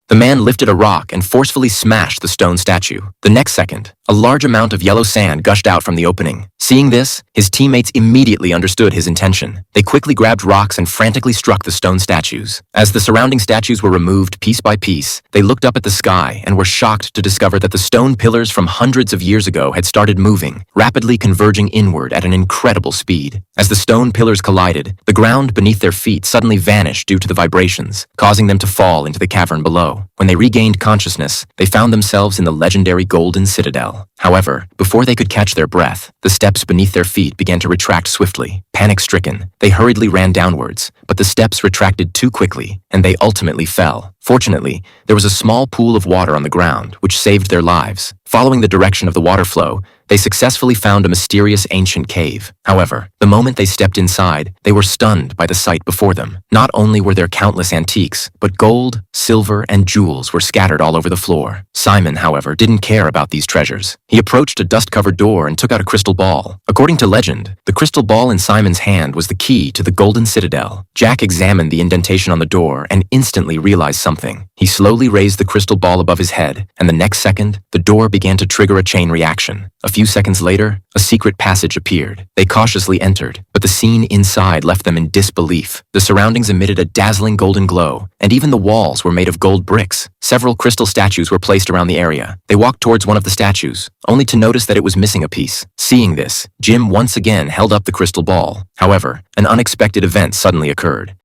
The man lifted a rock and forcefully smashed the stone statue. The next second, a large amount of yellow sand gushed out from the opening. Seeing this, his teammates immediately understood his intention. They quickly grabbed rocks and frantically struck the stone statues. As the surrounding statues were removed piece by piece, they looked up at the sky and were shocked to discover that the stone pillars from hundreds of years ago had started moving, rapidly converging inward at an incredible speed. As the stone pillars collided, the ground beneath their feet suddenly vanished due to the vibrations, causing them to fall into the cavern below. When they regained consciousness, they found themselves in the legendary Golden Citadel. However, before they could catch their breath, the steps beneath their feet began to retract swiftly. Panic-stricken, they hurriedly ran downwards, but the steps retracted too quickly, and they ultimately fell. Fortunately, there was a small pool of water on the ground, which saved their lives. Following the direction of the water flow, they successfully found a mysterious ancient cave. However, the moment they stepped inside, they were stunned by the sight before them. Not only were there countless antiques, but gold, silver, and jewels were scattered all over the floor. Simon, however, didn't care about these treasures. He approached a dust-covered door and took out a crystal ball. According to legend, the crystal ball in Simon's hand was the key to the Golden Citadel. Jack examined the indentation on the door and instantly realized something. He slowly raised the crystal ball above his head, and the next second, the door began to trigger a chain reaction. A few seconds later, a secret passage appeared. They cautiously entered, but the scene inside left them in disbelief. The surroundings emitted a dazzling golden glow, and even the walls were made of gold bricks. Several crystal statues were placed around the area. They walked towards one of the statues, only to notice that it was missing a piece. Seeing this, Jim once again held up the crystal ball. However, an unexpected event suddenly occurred.